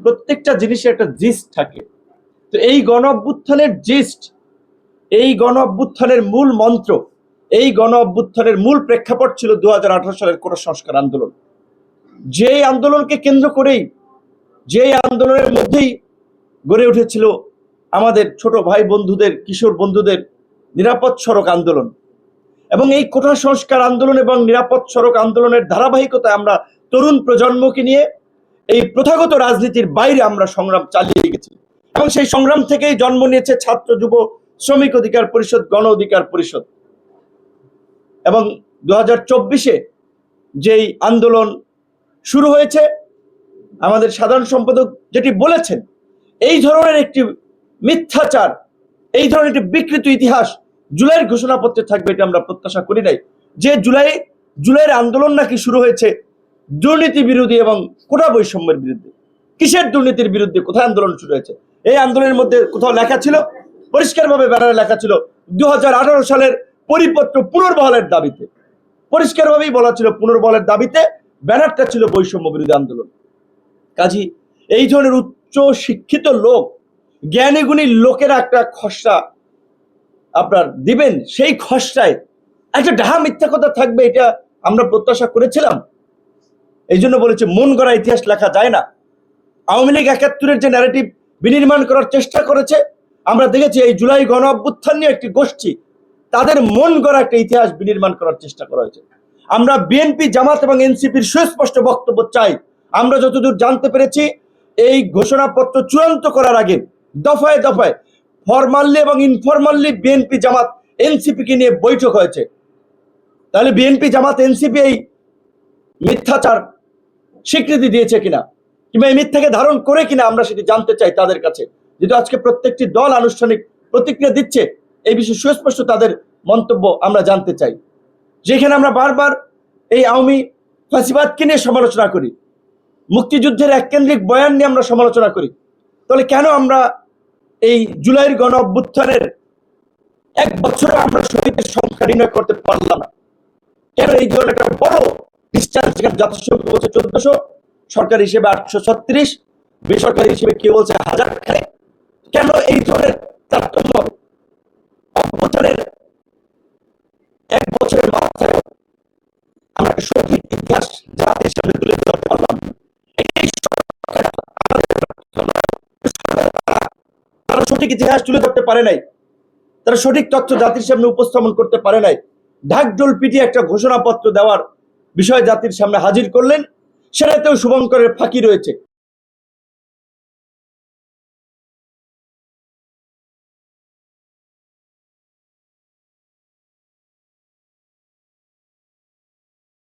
প্রত্যেকটা জিনিসের একটা জিস্ট থাকে। তো এই গণ অভ্যুত্থানের জিস্ট, এই গণ অভ্যুত্থানের মূল মন্ত্র, এই গণ অভ্যুত্থানের মূল প্রেক্ষাপট ছিল 2018 সালের কোটা সংস্কার আন্দোলন। যেই আন্দোলনকে কেন্দ্র করেই, যেই আন্দোলনের মধ্যেই গড়ে উঠেছিল আমাদের ছোট ভাই বন্ধুদের, কিশোর বন্ধুদের নিরাপদ সড়ক আন্দোলন। এবং এই কোটা সংস্কার আন্দোলন এবং নিরাপদ সড়ক আন্দোলনের ধারাবাহিকতায় আমরা তরুণ প্রজন্মকে নিয়ে এই প্রথাগত রাজনীতির বাইরে আমরা সংগ্রাম চালিয়ে গেছি। এবং সেই সংগ্রাম থেকেই জন্ম নিয়েছে ছাত্র, যুব, শ্রমিক অধিকার পরিষদ, গণ অধিকার পরিষদ। এবং 2024-এ যেই আন্দোলন শুরু হয়েছে, আমাদের সাধারণ সম্পাদক যেটি বলেছেন, এই ধরনের একটি মিথ্যাচার, এই ধরনের একটি বিকৃত ইতিহাস জুলাইয়ের ঘোষণাপত্রে থাকবে, এটা আমরা প্রত্যাশা করি নাই। যে জুলাইয়ের আন্দোলন নাকি শুরু হয়েছে দুর্নীতি বিরোধী এবং কোটা বৈষম্যের বিরুদ্ধে। কিসের দুর্নীতির বিরুদ্ধে? কোথায় আন্দোলন শুরু হয়েছে? এই আন্দোলনের মধ্যে কোথাও লেখা ছিল, পরিষ্কারভাবে ব্যানারে লেখা ছিল 2018 সালের পরিপত্র পুনর্বহালের দাবিতে, পরিষ্কারভাবেই বলা ছিল পুনর্বহালের দাবিতে, ব্যানারটা ছিল বৈষম্য বিরোধী আন্দোলন। কাজী এই ধরনের উচ্চ শিক্ষিত লোক, জ্ঞানী গুণী লোকেরা একটা খসড়া আপনার দিবেন, সেই খসড়ায় একটা ডাহা মিথ্যা কথা থাকবে, এটা আমরা প্রত্যাশা করেছিলাম। এই জন্য বলেছে মন গড়া ইতিহাস লেখা যায় না। আওয়ামী লীগ 71-এর যে ন্যারেটিভ বিনির্মাণ করার চেষ্টা করেছে, আমরা দেখেছি এই জুলাই গণ অভ্যুত্থান নিয়ে একটি গোষ্ঠী, তাদের মন গড়া একটা ইতিহাস বিনির্মাণ করার চেষ্টা করা হয়েছে। আমরা বিএনপি, জামাত এবং এনসিপির সুস্পষ্ট বক্তব্য চাই। আমরা যতদূর জানতে পেরেছি, এই ঘোষণাপত্র চূড়ান্ত করার আগে দফায় দফায় ফরমালি এবং ইনফরমালি বিএনপি, জামাত, এনসিপিকে নিয়ে বৈঠক হয়েছে। তাহলে বিএনপি, জামাত, এনসিপি এই মিথ্যাচার স্বীকৃতি দিয়েছে কিনা, কিংবা এই মিথ্যাকে ধারণ করে কিনা, আমরা সেটি জানতে চাই তাদের কাছে। যেহেতু আজকে প্রত্যেকটি দল আনুষ্ঠানিক প্রতিক্রিয়া দিচ্ছে, এই বিষয়ে সুস্পষ্ট তাদের মন্তব্য আমরা জানতে চাই। যেখানে আমরা বারবার এই আওয়ামী ফাঁসিবাদকে নিয়ে সমালোচনা করি, মুক্তিযুদ্ধের এককেন্দ্রিক বয়ান নিয়ে আমরা সমালোচনা করি, তাহলে কেন আমরা এই জুলাইয়ের গণ অভ্যুত্থানের 1 বছরে আমরা শহীদের সংখ্যা নির্ণয় করতে পারলাম না? কেন এই ধরনের একটা বড় ডিসচার্জ, যেখানে জাতিসংঘ বলছে 1400, সরকারি হিসেবে 836, বেসরকারি হিসেবে কেউ বলছে 1000 খানে? কেন এই ধরনের তারতম্য? অভ্যুত্থানের 1 বছরের মাথায় আমরা সঠিক ইতিহাস জাতির সামনে তুলে ধরতে পারলাম না। তারা সঠিক ইতিহাস তুলে ধরতে পারে নাই, তারা সঠিক তথ্য জাতির সামনে উপস্থাপন করতে পারে নাই। ঢাকঢোল পিটিয়ে একটা ঘোষণাপত্র দেওয়ার বিষয় জাতির সামনে হাজির করলেন, সেটাতেও শুভঙ্করের ফাঁকি রয়েছে।